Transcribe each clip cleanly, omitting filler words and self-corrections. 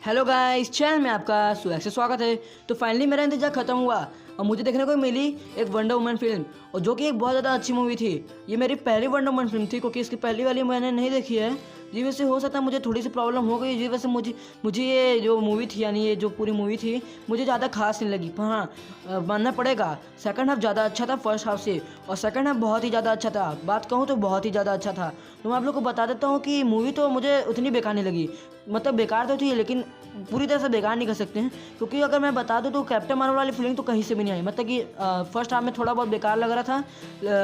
Hello guys, channel में आपका सुरक्षित से स्वागत है। तो फाइनली मेरा इंतजार खत्म हुआ और मुझे देखने को मिली एक वंडर वुमन फिल्म, और जो कि एक बहुत ज़्यादा अच्छी मूवी थी। ये मेरी पहली वंडर वुमन फिल्म थी, क्योंकि इसकी पहली वाली मैंने नहीं देखी है। जी वैसे हो सकता है मुझे थोड़ी सी प्रॉब्लम हो गई। जी वैसे मुझे ये जो मूवी थी, यानी ये जो पूरी मूवी थी, मुझे ज़्यादा खास नहीं लगी। पर हाँ, मानना पड़ेगा सेकंड हाफ ज़्यादा अच्छा था फर्स्ट हाफ से, और सेकंड हाफ बहुत ही ज़्यादा अच्छा था। बात कहूँ तो बहुत ही ज़्यादा अच्छा था। तो मैं आप लोग को बता देता हूँ कि मूवी तो मुझे उतनी बेकार नहीं लगी। मतलब बेकार तो थी, लेकिन पूरी तरह से बेकार नहीं कर सकते हैं, क्योंकि अगर मैं बता दूं तो कैप्टन मार्वल वाली फीलिंग तो कहीं से भी नहीं आई। मतलब कि फर्स्ट हाफ में थोड़ा बहुत बेकार लग रहा था,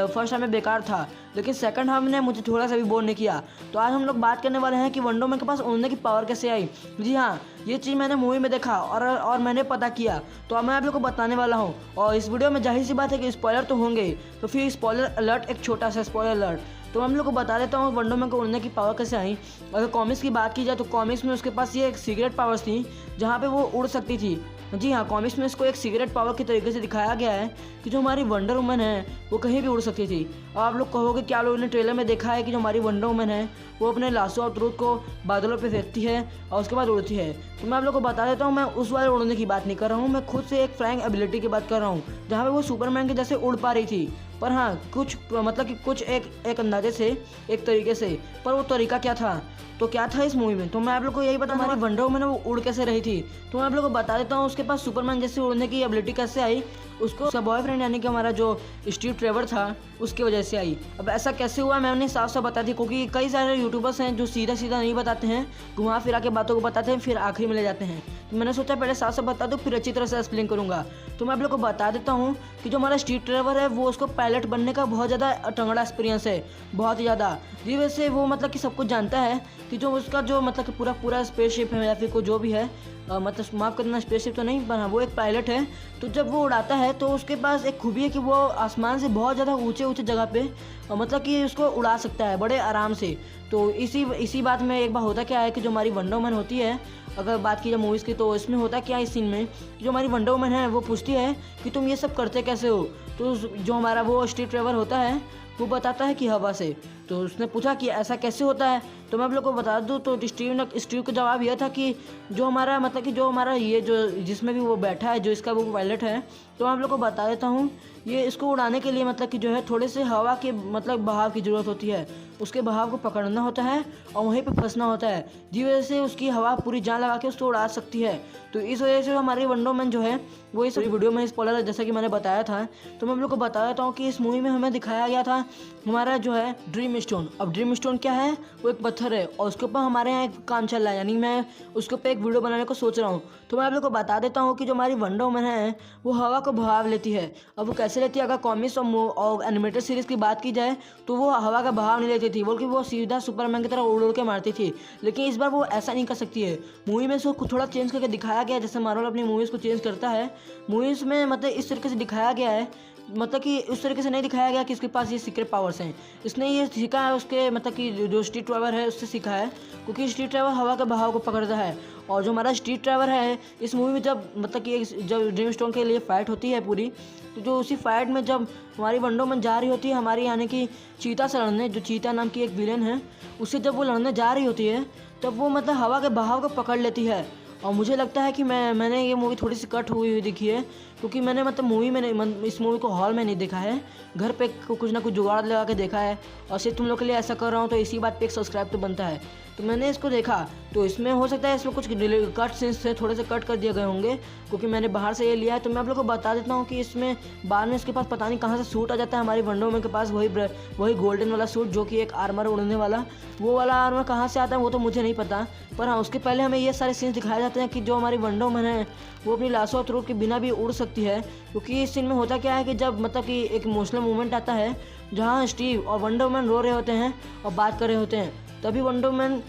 फर्स्ट हाफ में बेकार था, लेकिन सेकंड हाफ ने मुझे थोड़ा सा भी बोर नहीं किया। तो आज हम लोग बात करने वाले हैं कि वंडर वुमन के पास उड़ने की पावर कैसे आई। जी हाँ, ये चीज़ मैंने मूवी में देखा और मैंने पता किया, तो अब मैं आप लोग को बताने वाला हूँ। और इस वीडियो में जाहिर सी बात है कि स्पॉइलर तो होंगे, तो फिर स्पॉइलर अलर्ट, एक छोटा सा स्पॉइलर अलर्ट। तो हम लोग को बता देता हूँ वंडर वुमन को उड़ने की पावर कैसे आई। अगर कॉमिक्स की बात की जाए तो कॉमिक्स में उसके पास ये एक सीक्रेट पावर्स थी, जहाँ पे वो उड़ सकती थी। जी हाँ, कॉमिक्स में इसको एक सीक्रेट पावर के तरीके से दिखाया गया है कि जो हमारी वंडर वुमन है वो कहीं भी उड़ सकती थी। और आप लोग कहोगे क्या, लोगों ने ट्रेलर में देखा है कि जो हमारी वंडर वुमन है वो अपने लाशों और ट्रूथ को बादलों पे फेंकती है और उसके बाद उड़ती है। तो मैं आप लोग को बता देता हूँ, मैं उस वाले उड़ने की बात नहीं कर रहा हूँ, मैं खुद से एक फ्लाइंग एबिलिटी की बात कर रहा हूँ, जहाँ पे वो सुपरमैन के जैसे उड़ पा रही थी। पर हाँ, कुछ मतलब कि कुछ एक अंदाजे से, एक तरीके से। पर वो तरीका क्या था, तो क्या था इस मूवी में, तो मैं आप लोग को यही बता, हमारी वंडर वुमन वो उड़ कैसे रही थी। तो मैं आप लोग को बता देता हूँ उसके पास सुपरमैन जैसे उड़ने की एबिलिटी कैसे आई। उसको उसका बॉयफ्रेंड यानी कि हमारा जो स्टीव ट्रेवर था, उसकी वजह से आई। अब ऐसा कैसे हुआ मैं उन्हें साफ साफ बता दी, क्योंकि कई सारे यूट्यूबर्स हैं जो सीधा सीधा नहीं बताते हैं, घुमा फिरा के बातों को बताते हैं, फिर आखिरी में ले जाते हैं। तो मैंने सोचा पहले साफ साफ बता दूँ, फिर अच्छी तरह से एक्सप्लेन करूँगा। तो मैं आप लोग को बता देता हूँ कि जो हमारा स्टीव ट्रेवर है वो उसको पायलट बनने का बहुत ज़्यादा तगड़ा एक्सपीरियंस है, बहुत ही ज़्यादा। जी वैसे वो मतलब कि सब कुछ जानता है कि जो उसका जो मतलब कि पूरा स्पेसशिप है, या फिर कोई जो भी है, मतलब माफ़ करना, स्पेसशिप तो नहीं बना, वो एक पायलट है। तो जब वो उड़ाता है तो उसके पास एक खूबी है कि वो आसमान से बहुत ज़्यादा ऊंचे जगह पे मतलब कि उसको उड़ा सकता है बड़े आराम से। तो इसी बात में एक बार होता क्या है कि जो हमारी वंडर वुमन होती है, अगर बात की जाए मूवीज़ की, तो इसमें होता क्या है इस सीन में, जो हमारी वंडर वुमन है वो पूछती है कि तुम ये सब करते कैसे हो। तो जो हमारा वो स्टीव ट्रेवर होता है वो बताता है कि हवा से। तो उसने पूछा कि ऐसा कैसे होता है। तो मैं आप लोग को बता दूं, तो स्टीव का जवाब यह था कि जो हमारा मतलब कि जो हमारा ये जो जिसमें भी वो बैठा है, जो इसका वो पायलट है, तो मैं आप लोग को बता देता हूँ, ये इसको उड़ाने के लिए मतलब कि जो है थोड़े से हवा के मतलब बहाव की ज़रूरत होती है। उसके बहाव को पकड़ना होता है और वहीं पे फंसना होता है, जिस वजह से उसकी हवा पूरी जान लगा के उसको उड़ा सकती है। तो इस वजह से हमारी वंडर वुमन जो है वो इस वीडियो में स्पॉइलर जैसा कि मैंने बताया था। तो मैं आप लोग को बता देता हूँ कि इस मूवी में हमें दिखाया गया था हमारा जो है ड्रीम स्टोन। अब ड्रीम स्टोन क्या है, वो एक पत्थर है, और उसके ऊपर हमारे यहाँ एक काम चल रहा है, यानी मैं उसके ऊपर एक वीडियो बनाने को सोच रहा हूँ। तो मैं आप लोग को बता देता हूँ कि जो हमारी वंडर वुमन है वो हवा को बहाव लेती है। अब वो कैसे लेती है, अगर कॉमिक्स और एनिमेटेड सीरीज़ की बात की जाए तो वो हवा का बहाव नहीं लेती थी, बल्कि वो सीधा सुपरमैन की तरह उड़ के मारती थी। लेकिन इस बार वो ऐसा नहीं कर सकती है। मूवी में इसको थोड़ा चेंज करके दिखाया गया, जैसे मार्वल अपनी मूवीज़ को चेंज करता है। मूवीज़ में मतलब इस तरीके से दिखाया गया है, मतलब कि उस तरीके से नहीं दिखाया गया कि इसके पास ये सीक्रेट पावर्स हैं। इसने ये सीखा है उसके मतलब कि जो स्टीव ट्रेवर है उससे सीखा है, क्योंकि स्टीव ट्रेवर हवा के बहाव को पकड़ता है। और जो हमारा स्टीव ट्रेवर है इस मूवी में जब मतलब कि जब ड्रीम स्टोन के लिए फ़ाइट होती है पूरी, तो जो उसी फाइट में जब हमारी वंडर वुमन जा रही होती है हमारी यानी कि चीता से लड़ने, जो चीता नाम की एक विलेन है, उससे जब वो लड़ने जा रही होती है तब वो मतलब हवा के बहाव को पकड़ लेती है। और मुझे लगता है कि मैंने ये मूवी थोड़ी सी कट हुई दिखी है, क्योंकि मैंने मतलब मूवी में नहीं, इस मूवी को हॉल में नहीं देखा है, घर पे कुछ ना कुछ जुगाड़ लगा के देखा है। और सिर्फ तुम लोग के लिए ऐसा कर रहा हूँ, तो इसी बात पे एक सब्सक्राइब तो बनता है। तो मैंने इसको देखा, तो इसमें हो सकता है इसमें कुछ कट सीन्स थे, थोड़े से कट कर दिए गए होंगे, क्योंकि मैंने बाहर से ये लिया है। तो मैं आप लोग को बता देता हूँ कि इसमें बाद में इसके पास पता नहीं कहाँ से सूट आ जाता है हमारी वंडर वुमन के पास, वही गोल्डन वाला सूट, जो कि एक आर्मर उड़ने वाला, वो वाला आर्मर कहाँ से आता है वो तो मुझे नहीं पता। पर हाँ, उसके पहले हमें ये सारे सीन्स दिखाए जाते हैं कि जो हमारी वंडर वुमन है वो अपनी लाशों और ट्रूथ के बिना भी उड़ सकती है। क्योंकि इस सीन में होता क्या है कि जब मतलब कि एक इमोशनल मोमेंट आता है, जहाँ स्टीव और वंडर वुमन रो रहे होते हैं और बात कर रहे होते हैं, तभी वंडर वुमन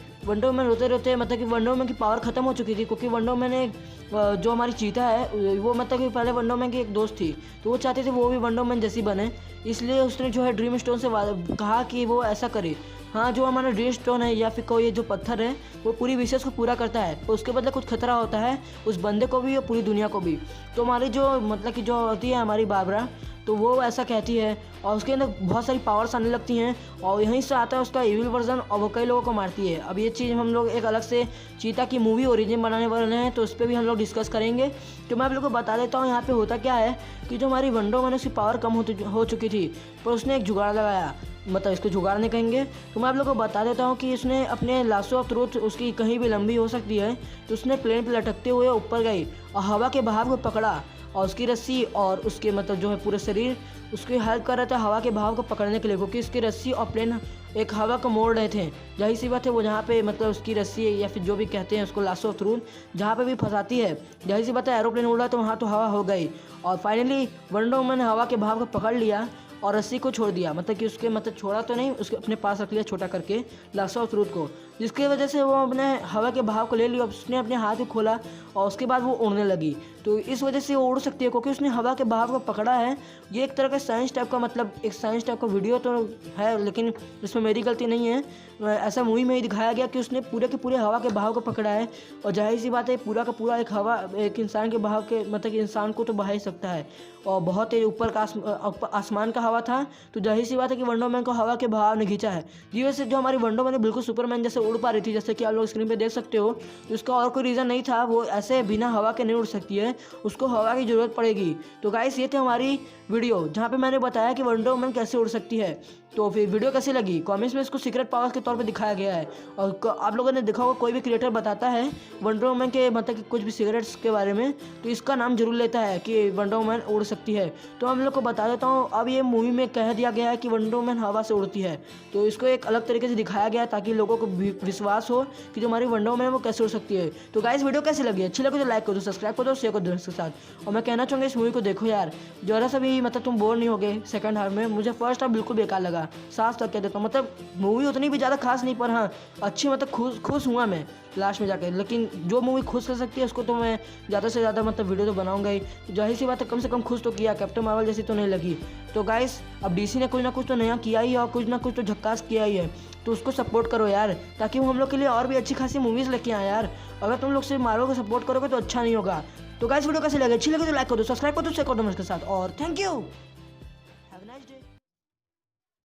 रोते मतलब कि वंडर वुमन की पावर खत्म हो चुकी थी। क्योंकि वंडर वुमन ने जो हमारी चीता है वो मतलब कि पहले वंडर वुमन की एक दोस्त थी, तो वो चाहती थी वो भी वंडर वुमन जैसी बने, इसलिए उसने जो है ड्रीम स्टोन से कहा कि वो ऐसा करे। हाँ, जो हमारा ड्रीम स्टोन है या फिर कोई ये जो पत्थर है वो पूरी विशेष को पूरा करता है, तो उसके बदले कुछ खतरा होता है उस बंदे को भी और पूरी दुनिया को भी। तो हमारी जो मतलब कि जो होती है हमारी बाबरा, तो वो ऐसा कहती है और उसके अंदर बहुत सारी पावर्स आने लगती हैं और यहीं से आता है उसका इविल वर्जन और वो कई लोगों को मारती है। अब ये चीज़ हम लोग एक अलग से चीता की मूवी ओरिजिन बनाने वाले हैं तो उस पर भी हम लोग डिस्कस करेंगे। तो मैं आप लोग को बता देता हूँ यहाँ पे होता क्या है कि जो हमारी वंडर वुमन उसकी पावर कम हो चुकी थी, पर उसने एक जुगाड़ लगाया, मतलब इसको जुगाड़ नहीं कहेंगे। तो मैं आप लोग को बता देता हूँ कि इसने अपने लासो ऑफ ट्रूथ उसकी कहीं भी लंबी हो सकती है, तो उसने प्लेन पे लटकते हुए ऊपर गई और हवा के बहाव को पकड़ा और उसकी रस्सी और उसके मतलब जो है पूरे शरीर उसकी हेल्प कर रहे थे हवा के बहाव को पकड़ने के लिए, क्योंकि उसकी रस्सी और प्लेन एक हवा को मोड़ रहे थे। जाहिर सी बात है वो जहाँ पे मतलब उसकी रस्सी या फिर जो भी कहते हैं उसको लासो ऑफ ट्रूथ जहाँ पे भी फंसाती है, जाहिर सी बात है एरोप्लेन उड़ रहा है तो वहाँ तो हवा हो गई। और फाइनली वंडर वुमन ने हवा के बहाव को पकड़ लिया और रस्सी को छोड़ दिया, मतलब कि उसके मतलब छोड़ा तो नहीं, उसके अपने पास रख लिया छोटा करके लासो ऑफ ट्रूथ को, जिसकी वजह से वो अपने हवा के बहाव को ले लिया। उसने अपने हाथ को खोला और उसके बाद वो उड़ने लगी। तो इस वजह से वो उड़ सकती है क्योंकि उसने हवा के बहाव को पकड़ा है। ये एक तरह का साइंस टाइप का मतलब एक साइंस टाइप का वीडियो तो है, लेकिन इसमें मेरी गलती नहीं है। ऐसा मूवी में ही दिखाया गया कि उसने पूरे के पूरे हवा के बहाव को पकड़ा है और जाहिर सी बात है पूरा का पूरा एक हवा एक इंसान के बहाव के मतलब कि इंसान को तो बहा ही सकता है और बहुत ही ऊपर का आसमान का हवा था, तो जाहिर सी बात है कि वंडर वुमन को हवा के बहाव ने खींचा है। जी वैसे जो हमारी वंडर वुमन बिल्कुल सुपरमैन जैसे उड़ पा रही थी, जैसे कि आप लोग स्क्रीन पे देख सकते हो, तो उसका और कोई रीज़न नहीं था, वो ऐसे बिना हवा के नहीं उड़ सकती है, उसको हवा की ज़रूरत पड़ेगी। तो गाइस ये थे हमारी वीडियो जहाँ पे मैंने बताया कि वंडर वुमन कैसे उड़ सकती है। तो फिर वीडियो कैसी लगी कमेंट्स में इसको सीक्रेट पावर्स के तौर पे दिखाया गया है और आप लोगों ने देखा होगा कोई भी क्रिएटर बताता है वंडर वुमन के मतलब कि कुछ भी सीक्रेट्स के बारे में तो इसका नाम जरूर लेता है कि वंडर वुमन उड़ सकती है। तो हम लोग को बता देता हूँ अब ये मूवी में कह दिया गया है कि वंडर वुमन हवा से उड़ती है, तो इसको एक अलग तरीके से दिखाया गया है ताकि लोगों को विश्वास हो कि जो हमारी वंडर वुमन है वो कैसे उड़ सकती है। तो गाइस वीडियो कैसी लगी, अच्छी लगे तो लाइक कर दो, सब्सक्राइब कर दो, शेयर कर दो इसके साथ। और मैं कहना चाहूँगा इस मूवी को देखो यार, जरा सा भी मतलब तुम बोर नहीं होगे सेकंड हाफ में। मुझे फर्स्ट हाफ बिल्कुल बेकार लगा, साफ तक कह देता हूँ, मतलब मूवी उतनी भी ज़्यादा खास नहीं पर हाँ अच्छी मतलब खुश हुआ मैं लास्ट में जाकर। लेकिन जो मूवी खुश कर सकती है उसको तो मैं ज़्यादा से ज़्यादा मतलब वीडियो तो बनाऊंगा ही। जाहिर सी बात है कम से कम खुश तो किया, कैप्टन मार्वल जैसी तो नहीं लगी। तो गाइस अब डीसी ने कुछ ना कुछ तो नया किया ही और कुछ ना कुछ तो झक्कास किया ही है, तो उसको सपोर्ट करो यार ताकि वो हम लोग के लिए और भी अच्छी खासी मूवीज़ लेके आए यार। अगर तुम लोग सिर्फ मार्वल को सपोर्ट करोगे तो अच्छा नहीं होगा। तो गाइस वीडियो कैसे लगे, अच्छी लगे तो लाइक कर दो, सब्सक्राइब कर दो, शेयर कर दो मेरे साथ और थैंक यू।